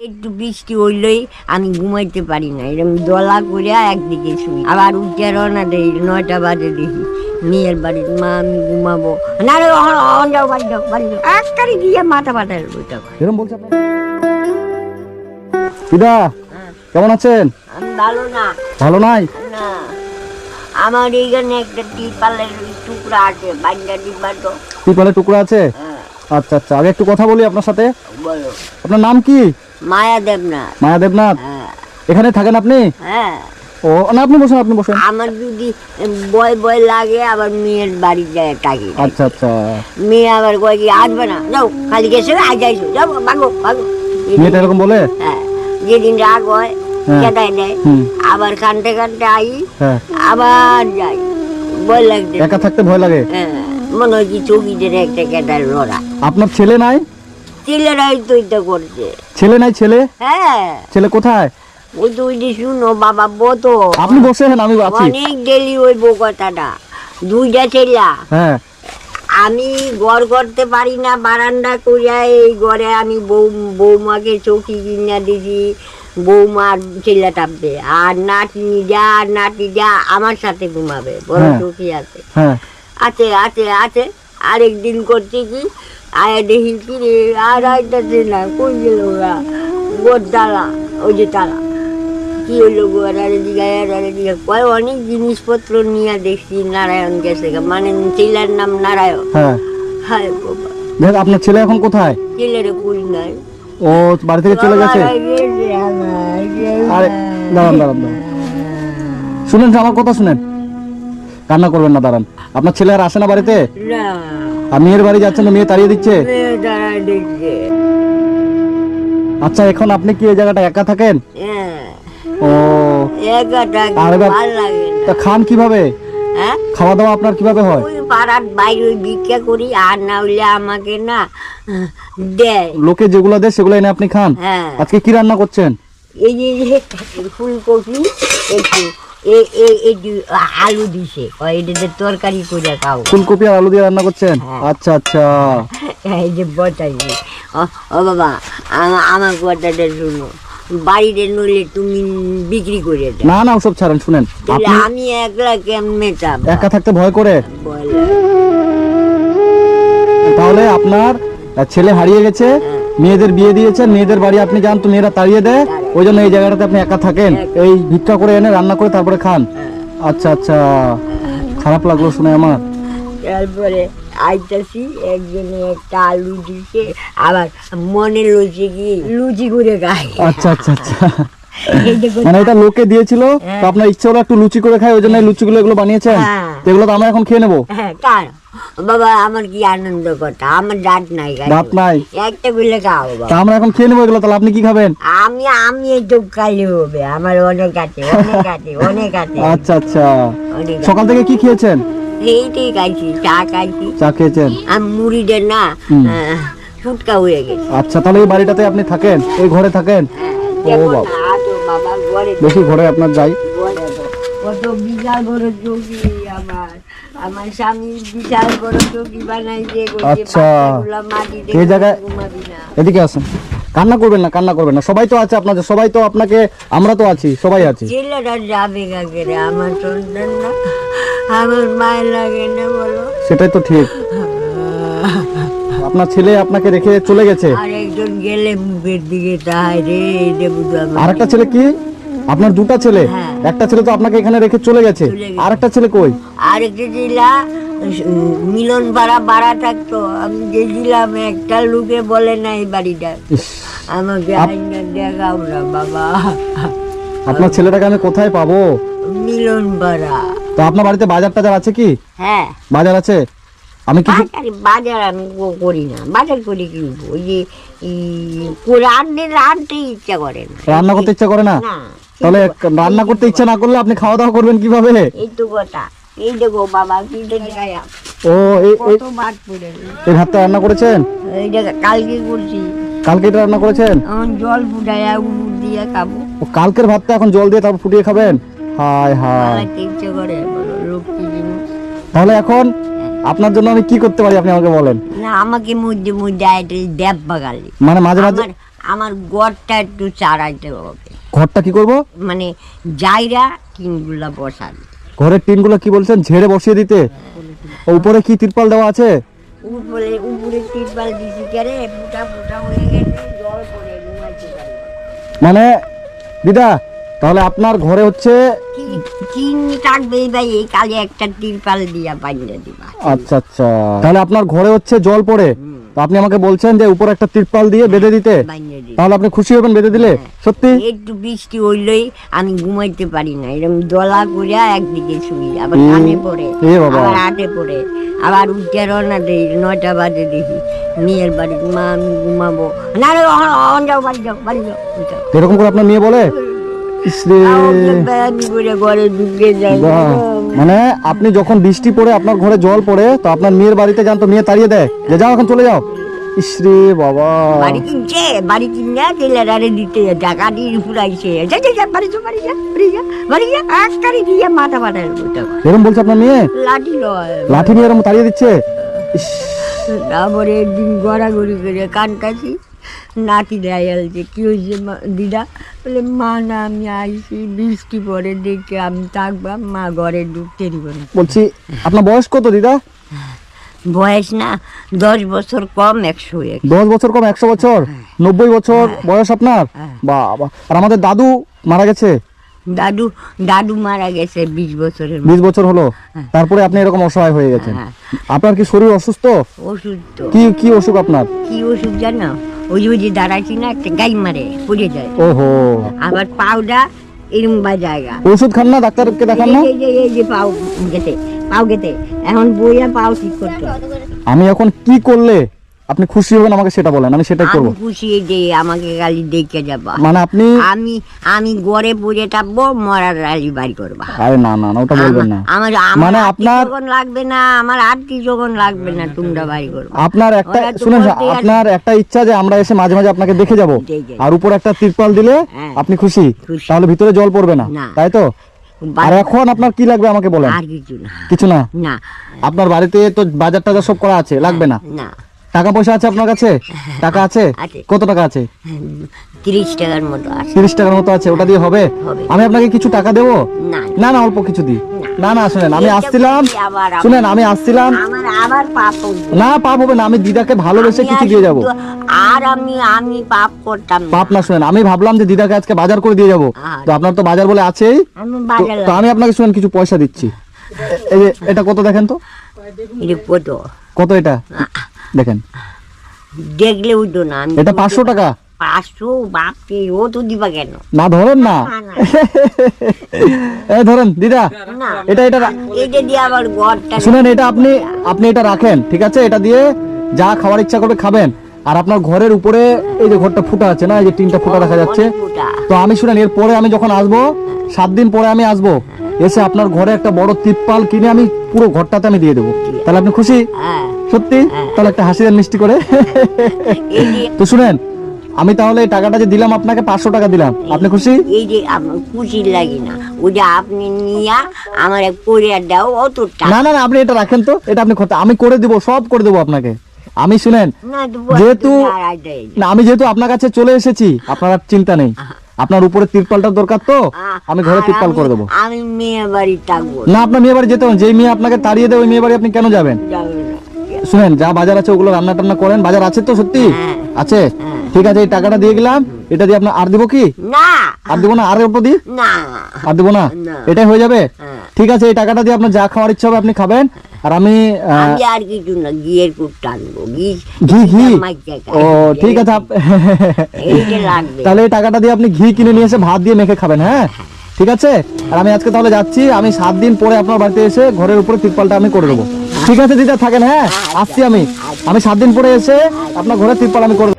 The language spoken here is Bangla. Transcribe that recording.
একটু বৃষ্টি হইলেই আমি ঘুমাইতে পারি না, এরকম দলা করিয়া একদিকে শুই, আবার উঠে রওনা দেই 9টা বাজে দেখি মেয়ের বাড়ির মা আমি ঘুমাবো না রে, যাও বাড়ি যাও বাড়ি যাও, একটারি দিয়ে মাথা পাঠায় ওইটা এরকম বলছে আপনার দিদা। কেমন আছেন? আমি ভালো না। ভালো নাই? না, আমার এইখানে একটা টিপালের টুকরা আছে, বাঞ্জা ডিব্বা তো। টিপালের টুকরা আছে? আচ্ছা আচ্ছা, আগে একটু কথা বলি আপনার সাথে। বলো। আপনার নাম কি? মায়া দেবনাথ। মায়া দেবনাথ। হ্যাঁ। এখানে থাকেন আপনি? হ্যাঁ। ও না, আপনি বসেন, আপনি বসেন। আমার যদি ভয় ভয় লাগে আবার মেয়ের বাড়ি যায় থাকি। আচ্ছা আচ্ছা। মেয়ে আবার কয় কি আসবে না, যাও খালি গেছে আজ যাইছো, যাও ভাগো ভাগো। মেয়েটা এরকম বলে? হ্যাঁ, যেদিন রাগ হয় কেটাই দেয়, আবার কানতে কানতে আই, আবার যাই। ভয় লাগছে, একা থাকতে ভয় লাগে। হ্যাঁ, মনে হয় কি চৌকিদের একটা কেটার লড়া। আপনার ছেলে নাই? ছেলেরাই তো এটা করছে। ছেলে নাই? ছেলে? হ্যাঁ। ছেলে কোথায়? ওই তো ওই যে শুনো বাবা বতো, আপনি বসেন, আমি আছি। অনেক ডেলি হইব কথাটা। 2টা ছেলা, হ্যাঁ। আমি ঘর করতে পারি না, বারান্দা করিয়া এই ঘরে আমি বৌমাকে চৌকি কিনা দিছি, বৌমার ছেলে টাপবে, আর নাতি যা আমার সাথে ঘুমাবে, বড় চৌকি আছে। আছে আছে আছে। আরেকদিন করছে কি, আয়া দেখি কি রে আর আইতাছে না, কই গেল ওরা? গোর তালা, ওই যে তালা কি হইলো গো, কয় অনেক জিনিসপত্র নিয়ে দেখছি নারায়ণ গেছে, মানে ছেলের নাম নারায়ণ। হায় বাবা। দেখ, আপনার ছেলে এখন কোথায়? ছেলের কুল নাই। ও বাড়ি থেকে চলে গেছে? আরে দাঁড়ান দাঁড়ান দাঁড়ান, শুনেন, আমার কথা শুনেন, কান্না করবেন না, দাঁড়ান। আপনার ছেলে আর আসে না বাড়িতে? না। আর মেয়ের বাড়ি যাচ্ছেন তো মেয়ে তাড়িয়ে দিচ্ছে? আচ্ছা, এখন আপনি কি এই জায়গাটা একা থাকেন? ও, তা খান কিভাবে? খাওয়া দাওয়া আপনার কিভাবে হয়? পাড়ার বাইরে ভিক্ষা করি, আর না হইলে আমাকে না দেয়, লোকে যেগুলো দেয় সেগুলো এনে আপনি খান। আজকে কি রান্না করছেন? এই যে ফুলকপি, একটু আলু দিছে, এটাতে তরকারি করে খাও। ফুলকপি আর আলু দিয়ে রান্না করছেন? আচ্ছা আচ্ছা। এই যে বটাইছি। ও বাবা, আমার কথাটা শুনো, বাড়িতে নইলে তুমি বিক্রি করে দাও। না না, ওসব ছাড়েন, শুনেন, আমি একলা কেমনে যাব? একা থাকতে ভয় করে? তাহলে আপনার ছেলে হারিয়ে গেছে, মেয়েদের বিয়ে দিয়েছেন, মেয়েদের বাড়ি আপনি যান তো মেয়েরা তাড়িয়ে দেয়, ওই জন্য এই জায়গাটাতে আপনি একা থাকেন, এই ভিক্ষা করে এনে রান্না করে তারপরে খান। আচ্ছা আচ্ছা, খারাপ লাগলো শুনে আমার। তারপরে আইতাছি, একজনে একটা আলু দিছে, আবার মনে লইছে কি লুচি করে খাই। আচ্ছা আচ্ছা আচ্ছা, মানে এটা লোকে দিয়েছিল তো আপনার ইচ্ছে হলো একটু লুচি করে খাই, ওই জন্য লুচিগুলো এগুলো বানিয়েছেন। এগুলো তো আমরা এখন খেয়ে নেবো। কার বাবা, আমার কি আনন্দ কথা, আমার দাঁত নাই, দাঁত নাই, একটা গুলো খাও বাবা, আমরা এখন খেয়ে নেবো এগুলো। তাহলে আপনি কি খাবেন? আমি একটু খাইলে হবে, আমার অনেক আছে অনেক আছে অনেক আছে। আচ্ছা আচ্ছা, সকাল থেকে কি খেয়েছেন? এইটাই খাইছি, চা খাইছি। চা খেয়েছেন? আমি মুড়িদের না ফুটকা হয়ে গেছে। আচ্ছা, তাহলে এই বাড়িটাতে আপনি থাকেন, এই ঘরে থাকেন? ও বাবা, বেশি ঘরে আপনার যাই। কত বিশাল বড় চৌকি, আমার স্বামী বিশাল বড় চৌকি বানাইছে। আচ্ছা, এই জায়গায় এদিকে আসেন, কান্না করবেন না, কান্না করবেন না, সবাই তো আছে আপনাদের, সবাই তো আপনাকে, আমরা তো আছি, সবাই আছি। ছেলেটা যাবে কাকে রে, আমার সন্তান না, আমার মায়ের লাগে না বলো? সেটাই তো ঠিক, আপনার ছেলে আপনাকে রেখে চলে গেছে। আর একজন গেলে মুখের দিকে তাই রে, আর একটা ছেলে কি? আপনার 2টা ছেলে? একটা ছেলে তো আপনাকে এখানে রেখে চলে গেছে, আর একটা ছেলে কই? আরেকটা ছেলে মিলন ভাড়া থাকতো, আমি গেছিলাম, একটা লোকে বলে না এই বাড়িটা আমাকে দেখাও না বাবা। আপনার ছেলেটাকে আমি কোথায় পাবো? মিলন ভাড়া। তো আপনার বাড়িতে বাজার টাজার আছে কি? হ্যাঁ, বাজার আছে। আমি কি বাজার আমি করি না, বাজার করি কি? ওই যে রাঁধতে ইচ্ছা করে না, রান্না করতে ইচ্ছা করে না? তাহলে রান্না করতে ইচ্ছা না করলে আপনি খাওয়া দাওয়া করবেন কিভাবে? এই তো কথা, এই দেখো বাবা, কি দেখায়া। ও, এই ভাত পড়ে, এই ভাতটা রান্না করেছেন? এই যে কালকে করছি। কালকে এটা রান্না করেছেন? জল ফুটাইয়া উপর দিয়ে খাবো। ও, কালকের ভাতটা এখন জল দিয়ে তারপর ফুটিয়ে খাবেন? হায় হায়, ইচ্ছে করে লক্ষ্মী জিনিস। তাহলে এখন আপনার জন্য আমি কি করতে পারি আপনি আমাকে বলেন? না, আমাকে মধ্যে মধ্যে দেব বাগালি, মানে মাঝে মাঝে আমার গড়টা একটু চারাইতে হবে, ঘরটা কি করব? মানে জায়গা টিনগুলা বসান। ঘরের টিনগুলো কি বলছেন ঝেড়ে বসিয়ে দিতে? উপরে কি তিরপাল দেওয়া আছে? উপরে উপরে তিরপাল দিছি কেরে ফুটা ফুটা হয়ে গেছে, জল পড়ে ঘুমাইতে পারি না। মানে দিদা তাহলে আপনার ঘরে হচ্ছে টিন থাকবে ভাই, এই কালে একটা তিরপাল দিয়া বানিয়ে দিবা। আচ্ছা আচ্ছা, তাহলে আপনার ঘরে হচ্ছে জল পড়ে, তো আপনি আমাকে বলছেন যে উপরে একটা তিরপাল দিয়ে বেঁধে দিতে, বানিয়ে দিবা। তাহলে আপনি খুশি হবেন বেঁধে দিলে? সত্যি? একটু বৃষ্টি হইলেই আমি ঘুমাইতে পারি না, এরকম দলা করিয়া একদিকে শুই, আবার কানে পড়ে, এ বাবা। আবার হাতে পড়ে, আবার উঠে রওনা দেই 9টা বাজে, দেখি মেয়ের বাড়ি, মা আমি ঘুমাবো না রে, অন যাও, বাড়ি যাও, বাড়ি যাও, যাও। এরকম করে আপনার মেয়ে বলে? ইসরে, আমি করে ঘরে ঢুকে যাই। বাহ। মানে আপনি যখন বৃষ্টি পড়ে আপনার ঘরে জল পড়ে, তো আপনার মেয়ের বাড়িতে যান, তো মেয়ে তাড়িয়ে দেয় যে যাও এখন চলে যাও। ইসরে বাবা, বাড়ি কিনছে, বাড়ি কিনে ছেলেরারে দিতে টাকা দিয়ে ফুরাইছে, যা যা যা, বাড়ি যা, বাড়ি যা, বাড়ি যা, বাড়ি যা, আজকারি দিয়ে মাথা পাঠায় ওটা এরকম বলছে আপনার মেয়ে? লাঠি লয়, লাঠি নিয়ে এরকম তাড়িয়ে দিচ্ছে? ইস, তারপরে একদিন গড়াগড়ি করে কানকাছি, নাতি দেয়ালছে কি হয়েছে দিদা, বলে মা না আমি আইসি বৃষ্টি পরে দেখে আমি থাকবাম, মা ঘরে ঢুকতে দিব না। বলছি আপনার বয়স কত দিদা? বয়স না 10 বছর কম 101। 10 বছর কম 100 বছর? 90 বছর বয়স আপনার? বাবা। আর আমাদের দাদু মারা গেছে? দাদু দাদু মারা গেছে 20 বছরের 20 বছর হলো, তারপরে আপনি এরকম অসহায় হয়ে গেছেন। আপনার কি শরীর অসুস্থ? ওষুধ তো কি কি অসুখ আপনার? কি ওষুধ জানো, ওই যে দাঁড়াচ্ছি না, একটা গাই মারে পড়ে যায়, ওহো, আবার পাউডা এরম বা জায়গা, ওষুধ খান না? ডাক্তারকে দেখান না? এই যে পাও গেতে এখন বইয়া পাও ঠিক করতে হবে। আমি এখন কি করলে আপনি খুশি হবেন আমাকে সেটা বলেন, আমি সেটাই করব। আমি খুশি যে আমাকে খালি দেখে যাবা, মানে আপনি, আমি গড়ে পড়ে থাকবো, মরার রালি বাড়ি করবা। আরে না না না, ওটা বলবেন না। আমার মানে আপনার যখন লাগবে না, আমার আত্মীয় যখন লাগবে না, তোমরা বাড়ি করবা। আপনার একটা ওরা তো শুনেন, বলতে আসে। আপনার একটা ইচ্ছা যে আমরা এসে মাঝে মাঝে আপনাকে দেখে যাব, দেখে। আর উপর একটা তিরপাল দিলে হ্যাঁ। আপনি খুশি, খুশি। তাহলে ভিতরে জল পড়বে না, না। তাই তো? আর এখন আপনার কি লাগবে আমাকে বলেন। আর কিছু না, কিছু না? না আপনার বাড়িতে তো বাজার টাজার সব করা আছে, লাগবে না? না, টাকা পয়সা আছে আপনার কাছে? টাকা আছে? আছে। কত টাকা আছে? 30 টাকার মতো আছে। 30 টাকার মতো আছে, ওটা দিয়ে হবে? হবে। আমি আপনাকে কিছু টাকা দেবো? না, না না, অল্প কিছু দিই। না। না না, শুনেন আমি এটা আসছিলাম, করলে আবার শুনেন আমি আসছিলাম, আমার আবার পাপ হইবে। না পাপ হবে না, আমি দিদাকে ভালোবেসে আমি কিছু আর দিয়ে যাব। শুধু- আর আমি পাপ করতাম না। পাপ না, শুনেন আমি ভাবলাম যে দিদাকে আজকে বাজার করে দিয়ে যাব, তো আপনার তো বাজার বলে আছেই, আমি বাজার তো আমি আপনাকে শুনেন কিছু পয়সা দিচ্ছি। এই যে এটা কত দেখেন তো, এটা কত কত এটা দেখেন, দেখলে উঠো না। আমি এটা 500 টাকা। 500 বাপরে, ও তো দিবা কেন? না ধরেন না, না, না। এই ধরেন দিদা, না, এটা এটা এটা দিয়ে আবার ঘরটা শুনেন, এটা আপনি আপনি এটা রাখেন, ঠিক আছে? এটা দিয়ে যা খাওয়ার ইচ্ছা করবে খাবেন। আর আপনার ঘরের উপরে এই যে ঘরটা ফুটা আছে না, এই যে টিনটা ফুটা দেখা যাচ্ছে, অনেক ফুটা। তো আমি শুনেন এরপরে আমি যখন আসবো 7 দিন পরে আমি আসবো, এসে আপনার ঘরে একটা বড় তিরপাল কিনে আমি পুরো ঘরটাতে আমি দিয়ে দেবো, তাহলে আপনি খুশি? হ্যাঁ, সত্যি? তাহলে একটা হাসি দেন মিষ্টি করে। এই যে তো শুনেন, আমি তাহলে এই টাকাটা যে দিলাম আপনাকে 500 টাকা দিলাম, আপনি খুশি? এই যে আমার খুশি লাগে না, ওটা আপনি নিয়া আমার করে দাও, অত টাকা না না না, আপনি এটা রাখেন তো, এটা আপনি আমি করে দিব, সব করে দেবো আপনাকে। আমি শুনেন, না তো যেহেতু আর আইডাই না। না, আমি যেহেতু আপনার কাছে চলে এসেছি, আপনার আর চিন্তা নেই, আপনার উপরে তিরপালটা দরকার, তো আমি ঘরে আর তিরপাল করে দেবো। আমি মেয়ে বাড়ি থাকবো না, আপনার মেয়ে বাড়ি যেতে হবে, যেই মেয়ে আপনাকে তাড়িয়ে দেয় ওই মেয়ে বাড়ি আপনি কেন যাবেন? যাবে না। শুনেন, যা বাজার আছে ওগুলো রান্না টান্না করেন, বাজার আছে তো সত্যি? হ্যাঁ। আছে? ঠিক আছে, এই টাকাটা দিয়ে গেলাম, এটা দিয়ে আপনার আর দিব কি? না আর দিব না? আর অল্প দিই? না আর দিব না? না। এটাই হয়ে যাবে? হ্যাঁ। ঠিক আছে, এই টাকাটা দিয়ে আপনার যা খাওয়ার ইচ্ছা হবে আপনি খাবেন, আর আমি আমি আর কিছু না, ঘিয়ের কুট টানবো, ঘি ঘি মাইকা ও ঠিক আছে এইটা লাগবে। তাহলে এই টাকাটা দিয়ে আপনি ঘি কিনে নিয়ে এসে ভাত দিয়ে মেখে খাবেন, হ্যাঁ ঠিক আছে? আর আমি আজকে তাহলে যাচ্ছি, আমি 7 দিন পরে আপনার বাড়িতে এসে ঘরের উপরে তিরপালটা আমি করে দেবো। ঠিক আছে দিদা, থাকেন, হ্যাঁ আসছি আমি 7 দিন পরে এসে আপনার ঘরে তিরপাল আমি করে দেবো।